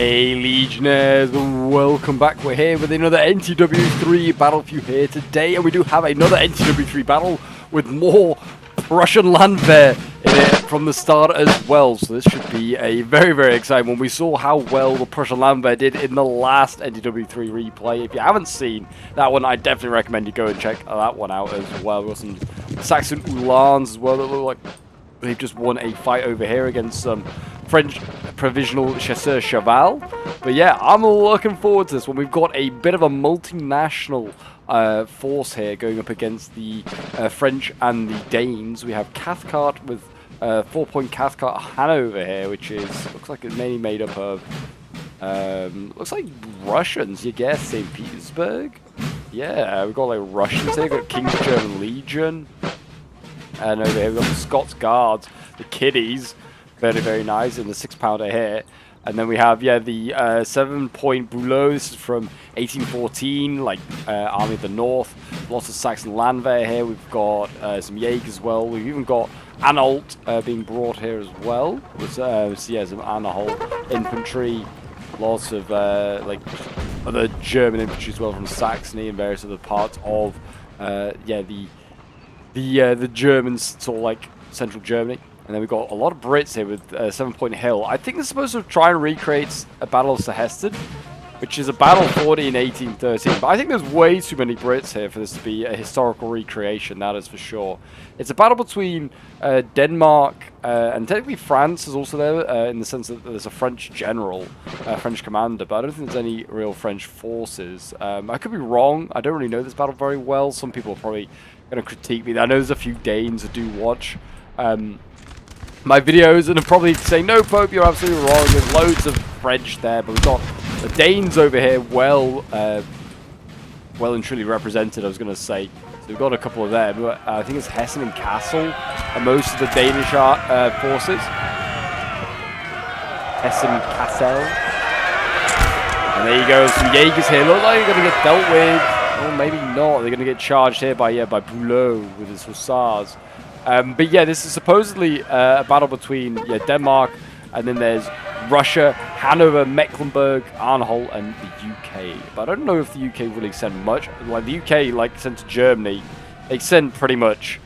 Hey Legionnaires, welcome back. We're here with another NTW3 battle for you here today, and we do have another NTW3 battle with more Russian landwehr in it from the start as well. So this should be a very, very exciting one. We saw how well the Prussian landwehr did in the last NTW3 replay. If you haven't seen that one, I definitely recommend you go and check that one out as well. We've got some Saxon Uhlans as well that look like they've just won a fight over here against some French provisional chasseur cheval. But yeah, I'm looking forward to this one. We've got a bit of a multinational force here going up against the French and the Danes. We have Cathcart with 4-point Cathcart Hanover here, which is looks like it's mainly made up of looks like Russians, you guess. St. Petersburg. Yeah, we've got like Russians here. We've got King's German Legion. And over here we've got the Scots Guards, the Kiddies, very, very nice, and the 6-pounder here. And then we have, yeah, the 7-point Bouleau. This is from 1814, like Army of the North. Lots of Saxon landwehr here. We've got some Jaegers as well. We've even got Anhalt being brought here as well. So yeah, some Anhalt infantry. Lots of like other German infantry as well from Saxony and various other parts of yeah, the Germans, sort of like central Germany. And then we've got a lot of Brits here with 7-point Hill. I think they're supposed to try and recreate a Battle of Sehested, which is a battle fought in 1813. But I think there's way too many Brits here for this to be a historical recreation, that is for sure. It's a battle between Denmark and technically France is also there, in the sense that there's a French general, French commander, but I don't think there's any real French forces. I could be wrong. I don't really know this battle very well. Some people are probably going to critique me. I know there's a few Danes that do watch my videos and are probably saying, no, Pope, you're absolutely wrong. There's loads of French there, but we've got the Danes over here well and truly represented, I was going to say. So we've got a couple of them. I think it's Hessen and Kassel are most of the Danish forces. Hessen, Kassel. And there you go, some Jaegers here. Look like they're going to get dealt with. Or maybe not. They're going to get charged here by Bouleau with his hussars. But yeah, this is supposedly a battle between Denmark, and then there's Russia, Hanover, Mecklenburg, Anhalt, and the UK. But I don't know if the UK really sent much. Like the UK, like sent to Germany, they sent pretty much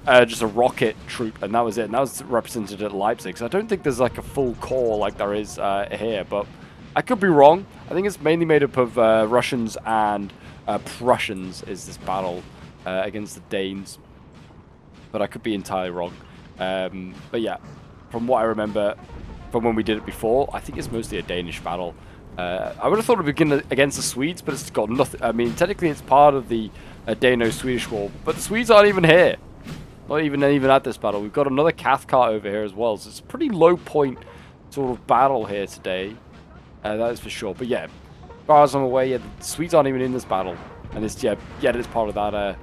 just a rocket troop, and that was it. And that was represented at Leipzig. So I don't think there's like a full core like there is here. But I could be wrong. I think it's mainly made up of Russians and Prussians. Is this battle against the Danes? But I could be entirely wrong. But yeah, from what I remember from when we did it before, I think it's mostly a Danish battle. I would have thought it would begin against the Swedes, but it's got nothing. I mean, technically it's part of the Dano-Swedish War, but the Swedes aren't even here. Not even at this battle. We've got another Cathcart over here as well, so it's a pretty low point sort of battle here today. That is for sure. But yeah, as far as I'm aware, yeah, the Swedes aren't even in this battle, and it's it's part of that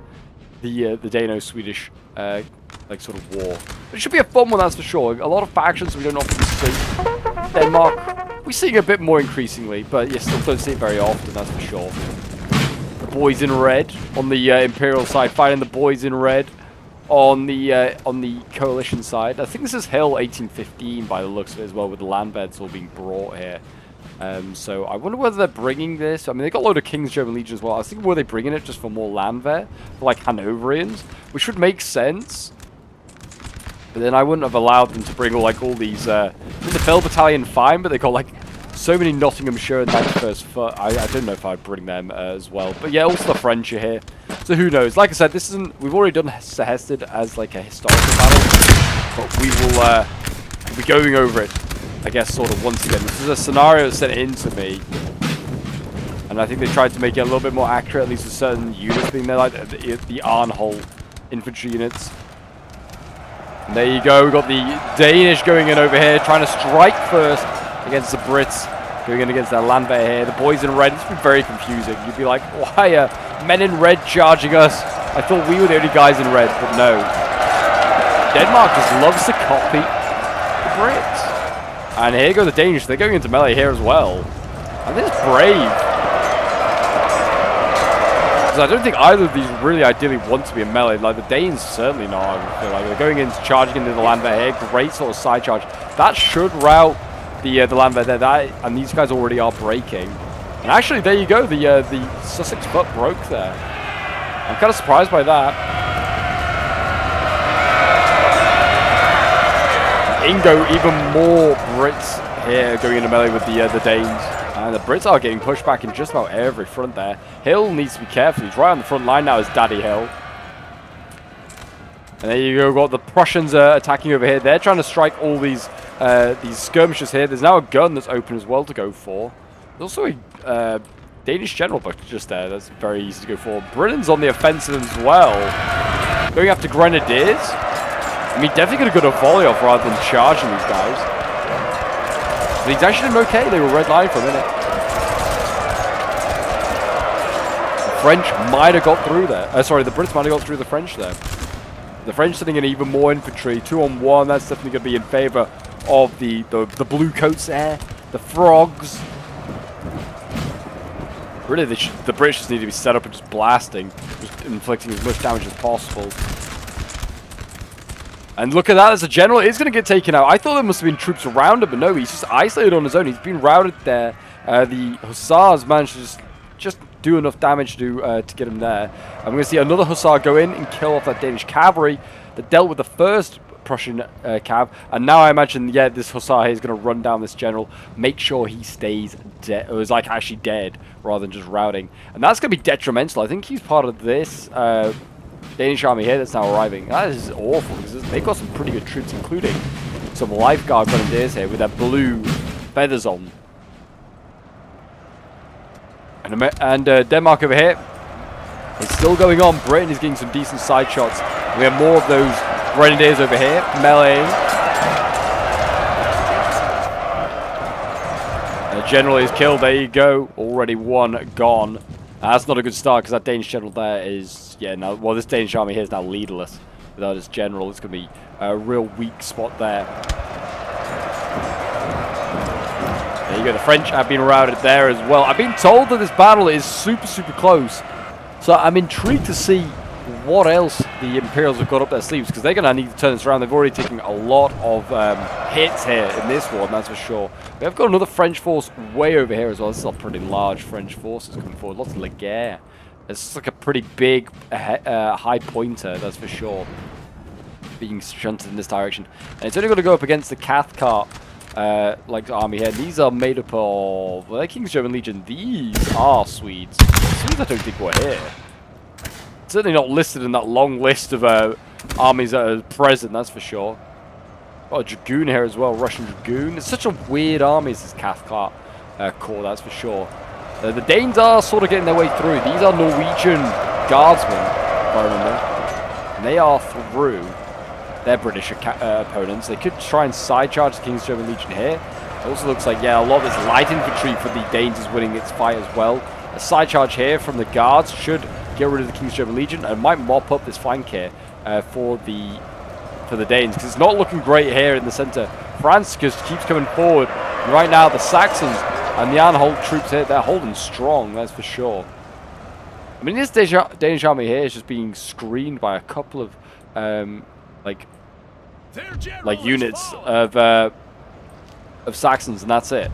the Dano-Swedish like sort of war. But it should be a fun one, that's for sure. A lot of factions we don't often see. Denmark, we're seeing a bit more increasingly, but you still don't see it very often, that's for sure. The boys in red on the Imperial side fighting the boys in red on the coalition side. I think this is Hill 1815 by the looks of it as well, with the landbeds all being brought here. So I wonder whether they're bringing this. I mean, they got a load of King's German Legion as well. I was thinking, were they bringing it just for more landwehr, for like Hanoverians, which would make sense. But then I wouldn't have allowed them to bring all these. The Fell Battalion, fine, but they got like so many Nottinghamshire and 91st Foot. I don't know if I'd bring them as well. But yeah, also the French are here. So who knows? Like I said, this isn't. We've already done Sehested as like a historical battle, but we will we'll be going over it, I guess, sort of once again. This is a scenario sent in to me, and I think they tried to make it a little bit more accurate, at least with certain units being there, like the Arnhold infantry units. And there you go, we've got the Danish going in over here, trying to strike first against the Brits, going in against their landwehr here. The boys in red, it's been very confusing. You'd be like, why are men in red charging us? I thought we were the only guys in red, but no. Denmark just loves to copy the Brits. And here go the Danish. They're going into melee here as well. And this is brave. Because I don't think either of these really ideally want to be a melee. Like the Danes certainly not. I feel like they're going in, charging into the landwehr here. Great sort of side charge. That should rout the landwehr there. And these guys already are breaking. And actually, there you go. The Sussex foot broke there. I'm kind of surprised by that. Ingo, even more Brits here going into melee with the Danes. And the Brits are getting pushed back in just about every front there. Hill needs to be careful. He's right on the front line now as Daddy Hill. And there you go, got the Prussians attacking over here. They're trying to strike all these skirmishers here. There's now a gun that's open as well to go for. There's also a Danish general book just there. That's very easy to go for. Britain's on the offensive as well. Going after Grenadiers. I mean, definitely could have got a volley off rather than charging these guys. But he's actually doing okay. They were red line for a minute. The French might have got through there. Sorry, the Brits might have got through the French there. The French sitting in even more infantry, 2-on-1. That's definitely going to be in favor of the blue coats there, the frogs. Really, the British just need to be set up and just blasting, just inflicting as much damage as possible. And look at that, as a general is going to get taken out. I thought there must have been troops around him, but no, he's just isolated on his own. He's been routed there. The Hussars managed to just do enough damage to get him there. And we're going to see another Hussar go in and kill off that Danish cavalry that dealt with the first Prussian cav. And now I imagine, yeah, this Hussar here is going to run down this general, make sure he stays dead, or is like actually dead, rather than just routing. And that's going to be detrimental. I think he's part of this Danish army here that's now arriving. That is awful, because they've got some pretty good troops, including some lifeguard grenadiers here with their blue feathers on. And Denmark over here is still going on. Britain is getting some decent side shots. We have more of those grenadiers over here, meleeing. General is killed. There you go. Already one gone. That's not a good start, because that Danish general there is, yeah, now, well, this Danish army here is now leaderless. Without his general, it's going to be a real weak spot there. There you go, the French have been routed there as well. I've been told that this battle is super, super close. So I'm intrigued to see what else the Imperials have got up their sleeves, because they're going to need to turn this around. They've already taken a lot of hits here in this war, that's for sure. We have got another French force way over here as well. This is a pretty large French forces coming forward. Lots of Laguerre. It's like a pretty big high pointer, that's for sure, being shunted in this direction. And it's only going to go up against the Cathcart like army here. These are made up of King's German Legion. These are Swedes. Swedes I don't think were here. Certainly not listed in that long list of armies that are present, that's for sure. Got a Dragoon here as well, Russian Dragoon. It's such a weird army, this Cathcart corps, that's for sure. The Danes are sort of getting their way through. These are Norwegian guardsmen, if I remember. And they are through their British opponents. They could try and side charge the King's German Legion here. It also looks like, yeah, a lot of this light infantry for the Danes is winning its fight as well. A side charge here from the guards should get rid of the King's German Legion and might mop up this flank here for the Danes, because it's not looking great here in the center. France just keeps coming forward. And right now, the Saxons and the Anhalt troops here, they're holding strong, that's for sure. I mean, this Danish army here is just being screened by a couple of like units of Saxons, and that's it.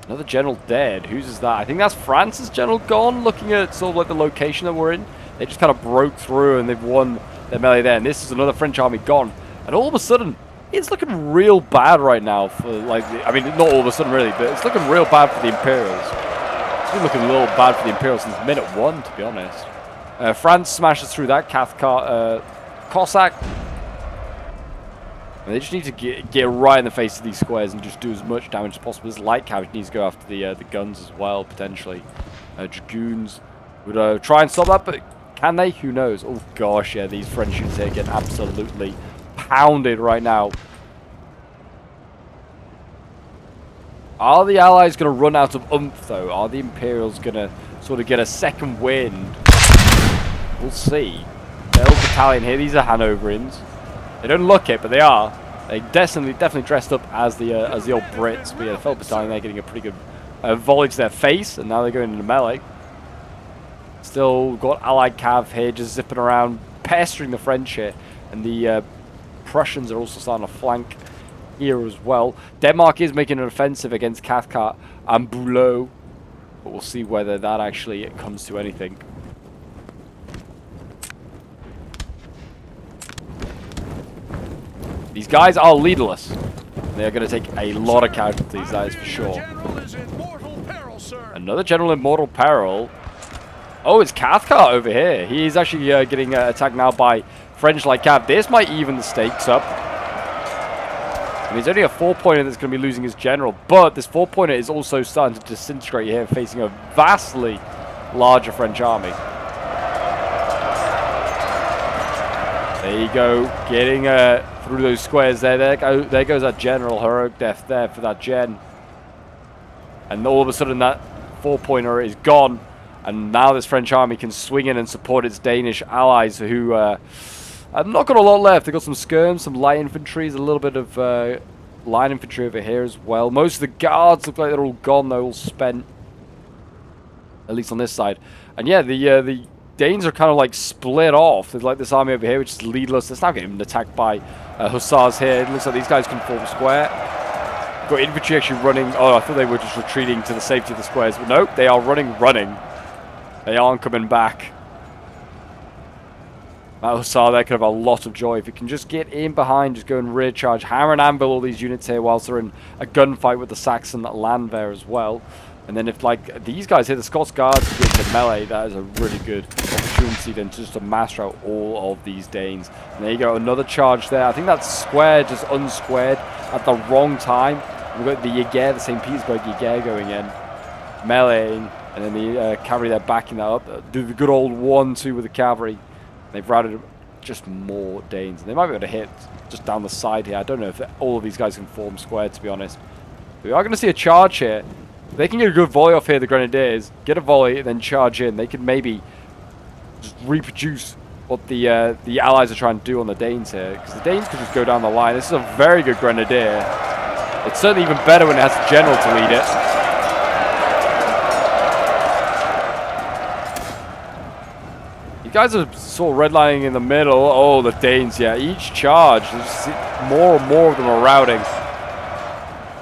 Another general dead. Whose is that? I think that's France's general gone, looking at sort of like the location that we're in. They just kind of broke through and they've won their melee there. And this is another French army gone. And all of a sudden, it's looking real bad right now for, like, I mean, not all of a sudden really, but it's looking real bad for the Imperials. It's been looking a little bad for the Imperials since minute 1, to be honest. France smashes through that Cathcart Cossack. And they just need to get right in the face of these squares and just do as much damage as possible. This light cavalry needs to go after the guns as well, potentially. Dragoons would try and stop that, but can they? Who knows? Oh gosh, yeah, these French units here get absolutely pounded right now. Are the Allies going to run out of oomph, though? Are the Imperials going to sort of get a second wind? We'll see. The old battalion here, these are Hanoverians. They don't look it, but they are. They definitely dressed up as the old Brits. But yeah, the Felt Battalion, they're getting a pretty good volley to their face, and now they're going into melee. Still got Allied Cav here just zipping around, pestering the French here. And the Prussians are also starting to flank here as well. Denmark is making an offensive against Cathcart and Bouleau, but we'll see whether that actually comes to anything. These guys are leaderless. They're going to take a lot of casualties, that is for sure. Another general in mortal peril. Oh, it's Cathcart over here. He's actually getting attacked now by French light cav. This might even the stakes up. And he's only a 4-pointer that's going to be losing his general. But this 4-pointer is also starting to disintegrate here, facing a vastly larger French army. There you go, getting through those squares there. There goes that general. Heroic death there for that gen. And all of a sudden that 4-pointer is gone. And now this French army can swing in and support its Danish allies who have not got a lot left. They've got some skirms, some light infantry, a little bit of line infantry over here as well. Most of the guards look like they're all gone, they're all spent. At least on this side. And yeah, the Danes are kind of like split off. There's like this army over here which is leadless. It's now getting attacked by hussars here. It looks like these guys can form square. Got infantry actually running. Oh, I thought they were just retreating to the safety of the squares. But nope, they are running. They aren't coming back. That hussar there could have a lot of joy. If you can just get in behind, just go and rear charge, hammer and anvil all these units here whilst they're in a gunfight with the Saxon land there as well. And then if, like, these guys here, the Scots Guards get the melee, that is a really good opportunity then to just master out all of these Danes. And there you go, another charge there. I think that square just unsquared at the wrong time. We've got the Jaeger, the St. Petersburg Jaeger going in, meleeing, and then the cavalry there backing that up. Do the good old 1-2 with the cavalry. They've routed just more Danes. And they might be able to hit just down the side here. I don't know if all of these guys can form square, to be honest. We are going to see a charge here. They can get a good volley off here, the Grenadiers. Get a volley, then charge in. They can maybe just reproduce what the Allies are trying to do on the Danes here. Because the Danes could just go down the line. This is a very good Grenadier. It's certainly even better when it has a general to lead it. You guys are sort of redlining in the middle. Oh, the Danes, yeah. Each charge, more and more of them are routing.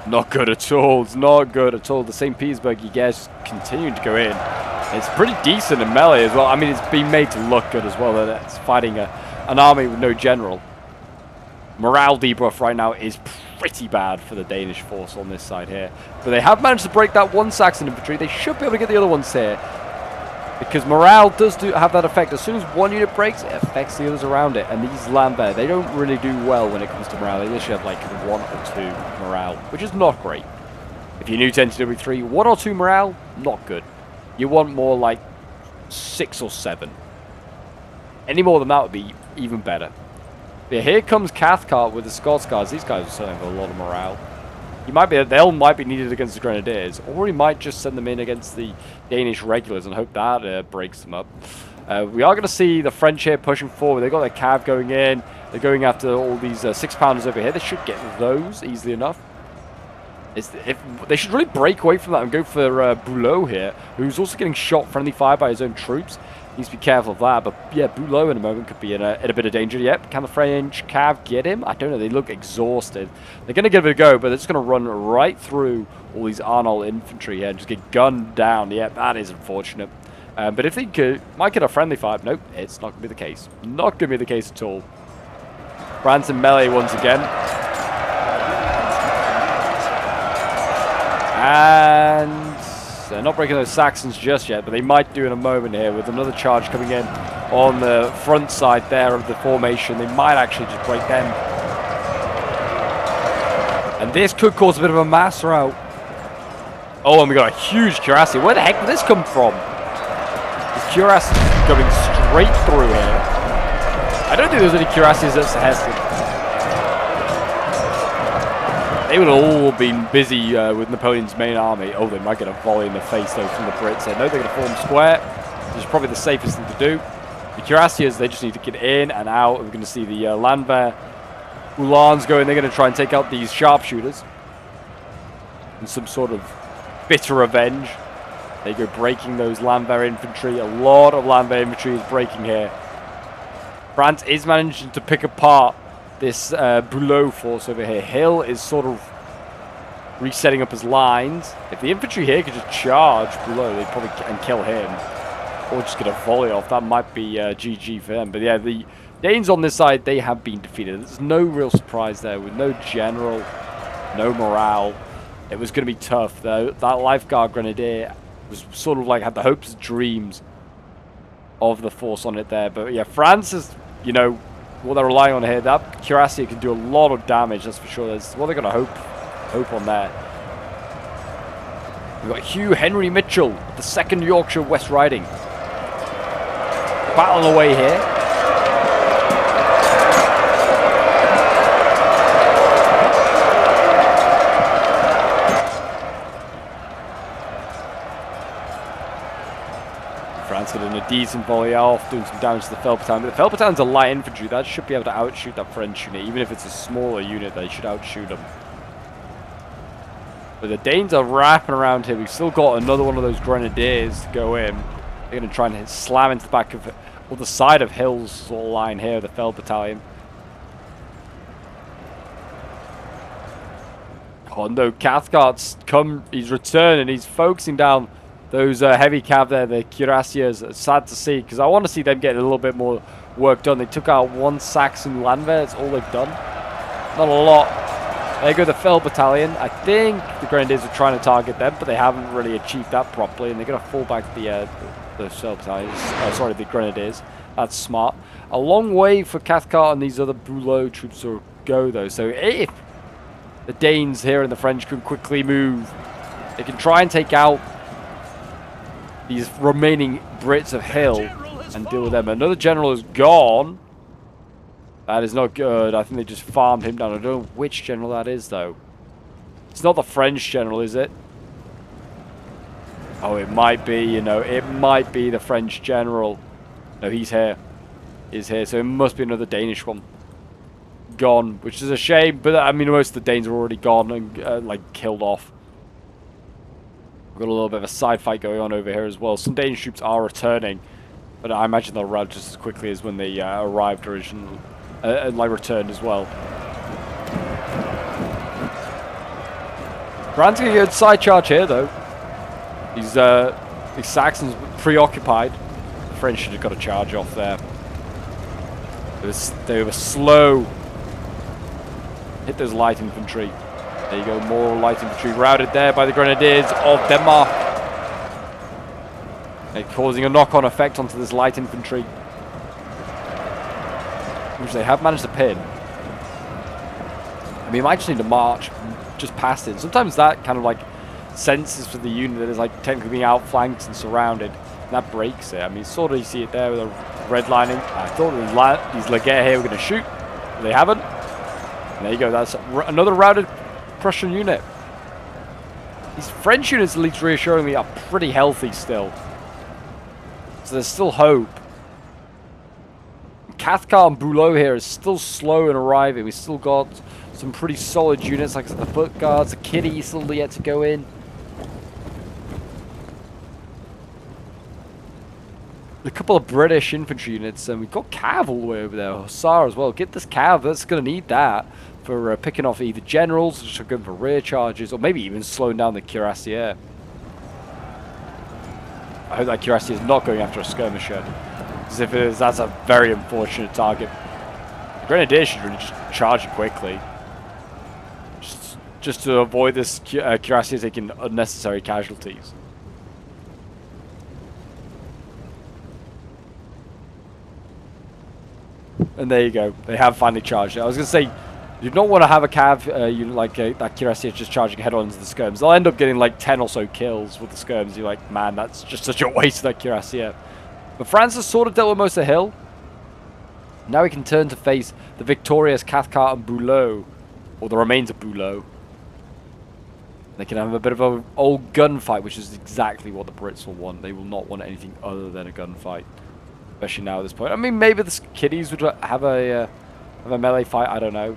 Not good at all. It's not good at all. The St. Petersburg Jaeger's continuing to go in. It's pretty decent in melee as well. I mean, it's been made to look good as well. That it's fighting an army with no general. Morale debuff right now is pretty bad for the Danish force on this side here. But they have managed to break that one Saxon infantry. They should be able to get the other ones here. Because morale does have that effect. As soon as one unit breaks, it affects the others around it. And these Lambert, they don't really do well when it comes to morale. They literally have like 1 or 2 morale, which is not great. If you're new to NTW3, 1 or 2 morale, not good. You want more like 6 or 7. Any more than that would be even better. Yeah, here comes Cathcart with the Scots Guards. These guys are certainly have a lot of morale. They might be needed against the Grenadiers, or he might just send them in against the Danish regulars and hope that breaks them up. We are going to see the French here pushing forward. They've got their cav going in. They're going after all these 6-pounders over here. They should get those easily enough. They should really break away from that and go for Bouleau here, who's also getting shot friendly fire by his own troops. Needs to be careful of that, but yeah, Bouleau in a moment could be in a bit of danger. Yep, can the French cav get him? I don't know, they look exhausted. They're going to give it a go, but they're just going to run right through all these Arnold infantry here and just get gunned down. Yep, that is unfortunate. But if they might get a friendly fire, nope, it's not going to be the case. Not going to be the case at all. France in melee once again. And they're not breaking those Saxons just yet, but they might do in a moment here with another charge coming in on the front side there of the formation. They might actually just break them. And this could cause a bit of a mass rout. Oh, and we got a huge cuirassy. Where the heck did this come from? This cuirassy is going straight through here. I don't think there's any cuirassies at Heston. They would have all been busy with Napoleon's main army. Oh, they might get a volley in the face, though, from the Brits. They know they're going to form square, which is probably the safest thing to do. The cuirassiers, they just need to get in and out. We're going to see the Landwehr Uhlans go in. They're going to try and take out these sharpshooters in some sort of bitter revenge. They go breaking those Landwehr infantry. A lot of Landwehr infantry is breaking here. France is managing to pick apart this Bouleau force over here. Hill is sort of resetting up his lines. If the infantry here could just charge Bouleau, they'd probably and kill him, or just get a volley off. That might be GG for them. But yeah, the Danes on this side, they have been defeated. There's no real surprise there, with no general, no morale. It was going to be tough, though. That Lifeguard Grenadier was sort of like had the hopes and dreams of the force on it there. But yeah, France is, you know, what they're relying on here. That Cuirassier can do a lot of damage, that's for sure. That's what they're going to hope on that. We've got Hugh Henry Mitchell, the 2nd Yorkshire West Riding. Battle away here. France getting a decent volley off, doing some damage to the Fell Battalion. But the Fell Battalion's a light infantry. That should be able to outshoot that French unit. Even if it's a smaller unit, they should outshoot them. But the Danes are wrapping around here. We've still got another one of those Grenadiers to go in. They're going to try and slam into the back of, or the side of Hill's sort of line here, the Fell Battalion. Oh no, Cathcart's come, he's returned, he's focusing down those heavy cav there, the Cuirassiers. It's sad to see, because I want to see them get a little bit more work done. They took out 1 Saxon Landwehr, that's all they've done. Not a lot. There go the Fell Battalion. I think the Grenadiers are trying to target them, but they haven't really achieved that properly, and they're going to fall back the Fell Battalions. Sorry, the Grenadiers. That's smart. A long way for Cathcart and these other Bouleau troops to go, though. So if the Danes here and the French can quickly move, they can try and take out these remaining Brits of Hill and deal with them. Another general is gone. That is not good. I think they just farmed him down. I don't know which general that is, though. It's not the French general, is it? Oh, it might be, you know. It might be the French general. No, he's here. He's here. So it must be another Danish one. Gone, which is a shame. But, I mean, most of the Danes are already gone and, like, killed off. We've got a little bit of a side fight going on over here as well. Some Danish troops are returning. But I imagine they'll rout just as quickly as when they arrived originally. Like returned as well. Brand's gonna get a side charge here though. These Saxons preoccupied. The French should have got a charge off there. They were slow. Hit those light infantry. There you go, more light infantry routed there by the Grenadiers of Denmark. They're causing a knock-on effect onto this light infantry, which they have managed to pin. I mean, you might just need to march just past it. Sometimes that kind of like senses for the unit that is like technically being outflanked and surrounded, and that breaks it. I mean, sort of you see it there with a red lining. I thought these Legere here were going to shoot, but they haven't. And there you go, that's another routed Prussian unit. These French units, at least reassuringly, are pretty healthy still. So there's still hope. Cathcart and Bouleau here is still slow in arriving. We've still got some pretty solid units, like the foot guards, the kitty still yet to go in. A couple of British infantry units, and we've got cav all the way over there, Hussar as well. Get this cav, that's going to need that for picking off either generals, which are going for rear charges, or maybe even slowing down the Cuirassier. I hope that Cuirassier is not going after a skirmisher. Because if it is, that's a very unfortunate target. The Grenadiers should really just charge it quickly. Just to avoid this Cuirassier taking unnecessary casualties. And there you go. They have finally charged it. I was going to say, you don't want to have a cav unit like that Cuirassier just charging head on into the skirms. They'll end up getting like 10 or so kills with the skirms. You're like, man, that's just such a waste of that Cuirassier. But France has sort of dealt with most of the hill. Now we can turn to face the victorious Cathcart and Bouleau, or the remains of Bouleau. They can have a bit of an old gunfight, which is exactly what the Brits will want. They will not want anything other than a gunfight, especially now at this point. I mean, maybe the kiddies would have a melee fight. I don't know,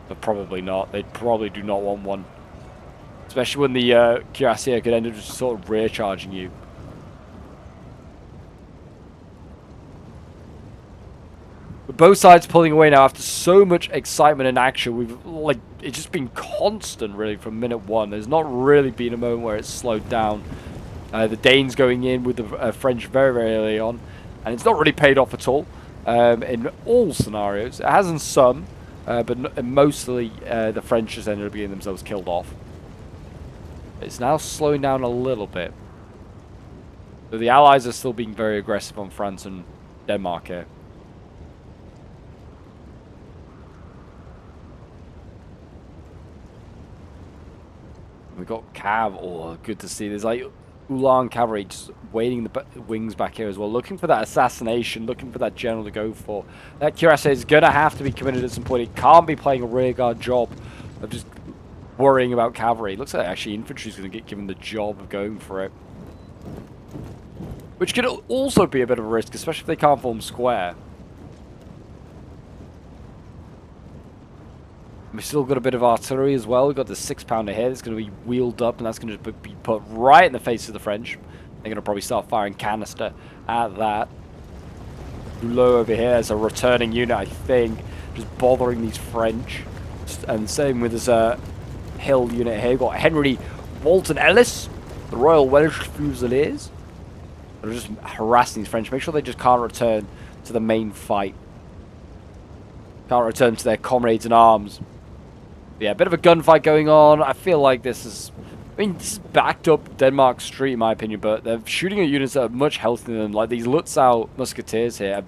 but probably not. They probably do not want one, especially when the Cuirassier could end up just sort of rear charging you. both sides pulling away now after so much excitement and action. We've like it's just been constant really from minute one. There's not really been a moment where it's slowed down. The Danes going in with the French very, very early on, and it's not really paid off at all in all scenarios. It has in some, but mostly the French just ended up getting themselves killed off. It's now slowing down a little bit. So the Allies are still being very aggressive on France and Denmark here. We've got Cav. Oh, good to see. There's like Ulan cavalry just waiting the wings back here as well, looking for that assassination, looking for that general to go for. That cuirassier is going to have to be committed at some point. It can't be playing a rearguard job of just worrying about cavalry. It looks like actually infantry is going to get given the job of going for it. Which could also be a bit of a risk, especially if they can't form square. We've still got a bit of artillery as well. We've got the 6-pounder here that's going to be wheeled up, and that's going to be put right in the face of the French. They're going to probably start firing canister at that. Below over here is a returning unit, I think, just bothering these French. And same with this hill unit here. We've got Henry Walton Ellis, the Royal Welsh Fusiliers. They're just harassing these French. Make sure they just can't return to the main fight. Can't return to their comrades in arms. Yeah, a bit of a gunfight going on. I feel like this is... I mean, this is backed up Denmark Street, in my opinion, but they're shooting at units that are much healthier than... Like, these Lutzow musketeers here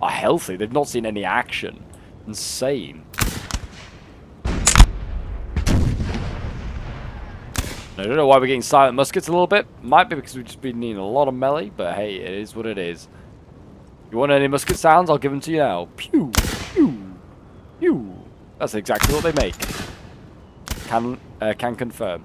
are healthy. They've not seen any action. Insane. I don't know why we're getting silent muskets a little bit. Might be because we've just been needing a lot of melee, but hey, it is what it is. You want any musket sounds? I'll give them to you now. Pew! Pew! Pew! That's exactly what they make. Can confirm.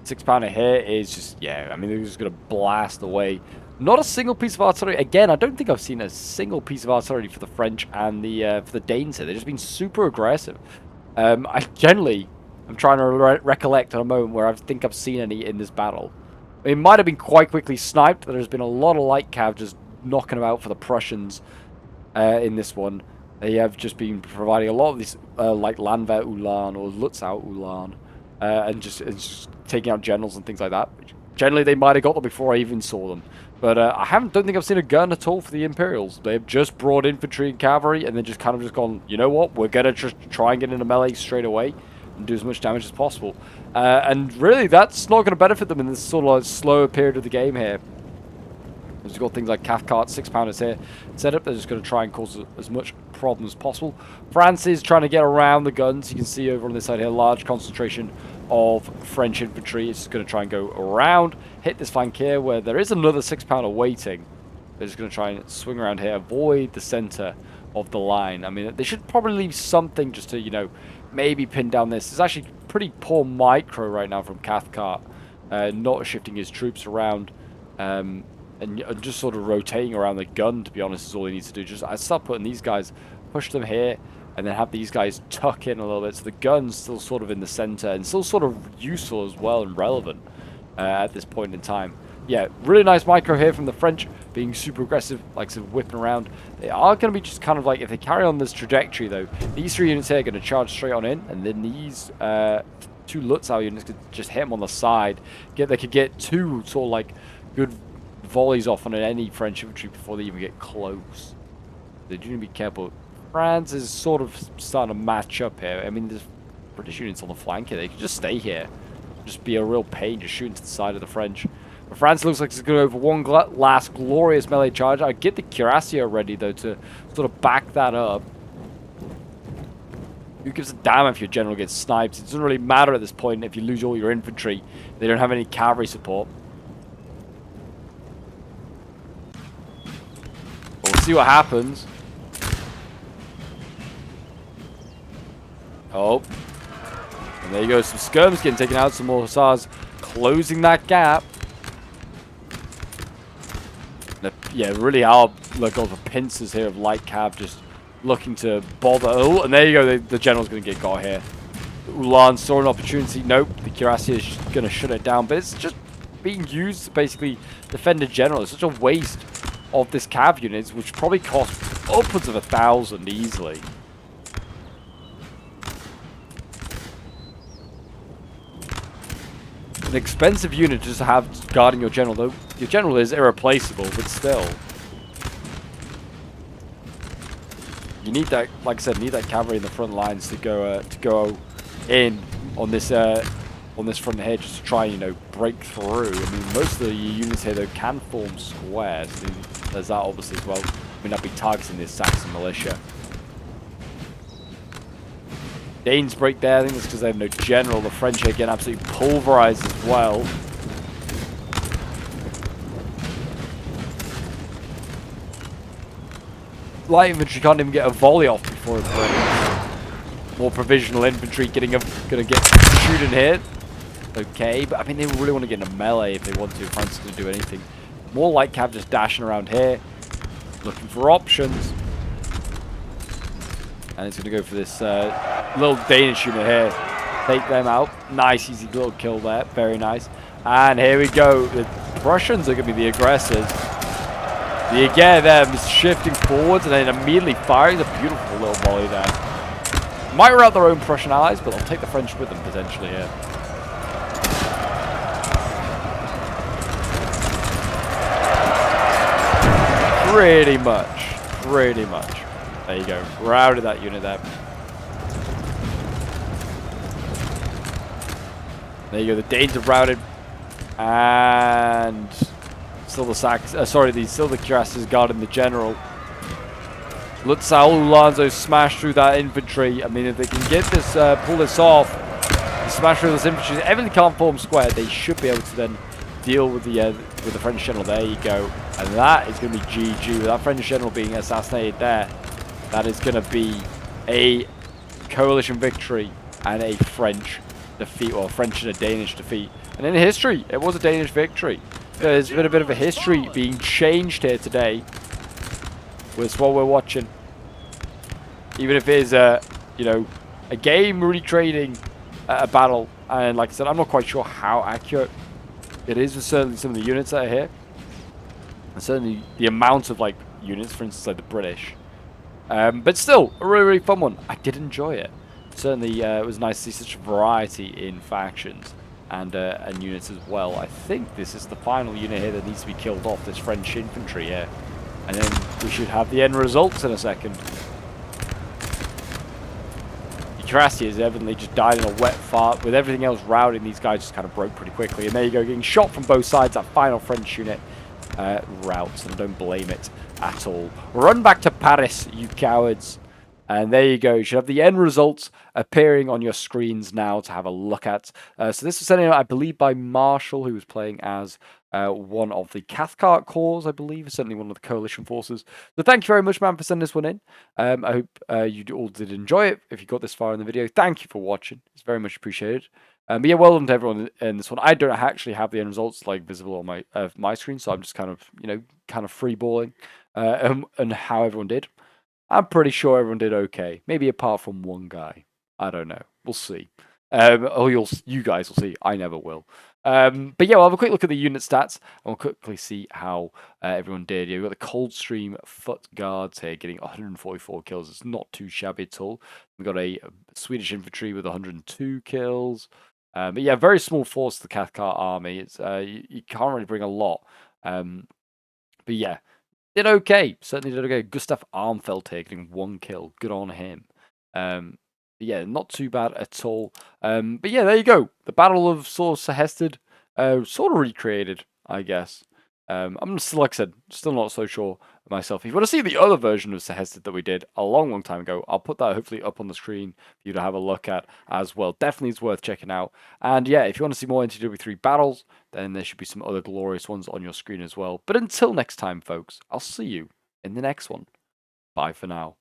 Six-pounder here is just, yeah, I mean, they're just going to blast away. Not a single piece of artillery. Again, I don't think I've seen a single piece of artillery for the French and the for the Danes here. They've just been super aggressive. I'm trying to recollect on a moment where I think I've seen any in this battle. It might have been quite quickly sniped. There's been a lot of light cav just knocking about for the Prussians in this one. They have just been providing a lot of this like Landwehr Ulan or Lutzow Ulan and just taking out generals and things like that. Generally, they might have got them before I even saw them. But don't think I've seen a gun at all for the Imperials. They've just brought infantry and cavalry and then just kind of just gone, you know what, we're going to just try and get into melee straight away and do as much damage as possible. And really, that's not going to benefit them in this sort of like slower period of the game here. We've got things like Cathcart, 6-pounders here set up. They're just going to try and cause as much problem as possible. France is trying to get around the guns. You can see over on this side here, large concentration of French infantry. It's just going to try and go around, hit this flank here where there is another 6-pounder waiting. They're just going to try and swing around here, avoid the center of the line. I mean, they should probably leave something just to, you know, maybe pin down this. It's actually pretty poor micro right now from Cathcart, not shifting his troops around. And just sort of rotating around the gun, to be honest, is all he needs to do. Just I start putting these guys, push them here, and then have these guys tuck in a little bit. So the gun's still sort of in the center and still sort of useful as well and relevant at this point in time. Yeah, really nice micro here from the French, being super aggressive, like sort of whipping around. They are going to be just kind of like, if they carry on this trajectory though, these 3 units here are going to charge straight on in, and then these 2 Lutzow units could just hit them on the side. They could get 2 sort of like good volleys off on any French infantry before they even get close. They do need to be careful. France is sort of starting to match up here. I mean, there's British units on the flank here. They can just stay here. Just be a real pain, just shooting to the side of the French. But France looks like it's going to go for one last glorious melee charge. I get the cuirassier ready, though, to sort of back that up. Who gives a damn if your general gets sniped? It doesn't really matter at this point if you lose all your infantry. They don't have any cavalry support. We'll see what happens. Oh. And there you go. Some skirms getting taken out. Some more hussars closing that gap. Yeah, really are like all the pincers here of light cav just looking to bother. Oh, and there you go. The general's going to get here. Ulan saw an opportunity. Nope. The cuirassier is going to shut it down. But it's just being used to basically defend a general. It's such a waste of this cav units, which probably cost upwards of 1,000 easily. An expensive unit just to have guarding your general, though your general is irreplaceable, but still. You need that, like I said, need that cavalry in the front lines to go in on this front here, just to try and, you know, break through. I mean, most of the units here though can form squares. There's that obviously as well. I mean, that'd be targeting this Saxon militia. Danes break there. I think it's because they have no general. The French here getting absolutely pulverized as well. Light infantry can't even get a volley off before it breaks. More provisional infantry gonna get shooting here. Okay, but I mean, they really want to get in a melee if they want to. France is going to do anything. More light cav just dashing around here, looking for options. And it's going to go for this little Danish unit here. Take them out. Nice, easy little kill there. Very nice. And here we go. The Prussians are going to be the aggressors. You get them shifting forwards and then immediately firing a beautiful little volley there. Might rout their own Prussian allies, but they'll take the French with them potentially here. Pretty much. There you go. Routed that unit there. There you go. The Danes are routed. And still the still the cuirassiers guarding the general. Lutzow Lanzo smash through that infantry. I mean, if they can get this, pull this off, smash through this infantry, everything can't form square. They should be able to then deal with the French general. There you go. And that is going to be GG. With that French general being assassinated there, that is going to be a coalition victory and a French defeat, or French and a Danish defeat. And in history, it was a Danish victory. There's been a bit of a history being changed here today. With what we're watching. Even if it is you know, a game retrading a battle. And like I said, I'm not quite sure how accurate it is with certainly some of the units that are here. And certainly the amount of like units, for instance, like the British. But still, a really, really fun one. I did enjoy it. Certainly, it was nice to see such variety in factions and units as well. I think this is the final unit here that needs to be killed off, this French infantry here. And then we should have the end results in a second. The cuirassiers evidently just died in a wet fart. With everything else routing, these guys just kind of broke pretty quickly. And there you go, getting shot from both sides. That final French unit routes, and I don't blame it at all. Run back to Paris, you cowards. And there you go. You should have the end results appearing on your screens now to have a look at. So this was sent in, I believe, by Marshall, who was playing as one of the Cathcart Corps, I believe, certainly one of the coalition forces. So thank you very much, man, for sending this one in. I hope you all did enjoy it. If you got this far in the video, thank you for watching. It's very much appreciated. But yeah, well done to everyone in this one. I don't actually have the end results like visible on my screen, so I'm just kind of, you know, kind of freeballing and how everyone did. I'm pretty sure everyone did okay. Maybe apart from one guy. I don't know. We'll see. You guys will see. I never will. But yeah, we'll have a quick look at the unit stats, and we'll quickly see how everyone did. Yeah, we've got the Coldstream Foot Guards here getting 144 kills. It's not too shabby at all. We've got a Swedish infantry with 102 kills. But yeah, very small force, the Cathcart army. It's you can't really bring a lot. But yeah, did okay. Certainly did okay. Gustav Armfelt here getting 1 kill. Good on him. But yeah, not too bad at all. But yeah, there you go. The Battle of sort of Sehested, sort of recreated, I guess. I'm still, like I said, still not so sure myself. If you want to see the other version of Sehested that we did a long, long time ago, I'll put that hopefully up on the screen for you to have a look at as well. Definitely is worth checking out. And yeah, if you want to see more NTW3 battles, then there should be some other glorious ones on your screen as well. But until next time, folks, I'll see you in the next one. Bye for now.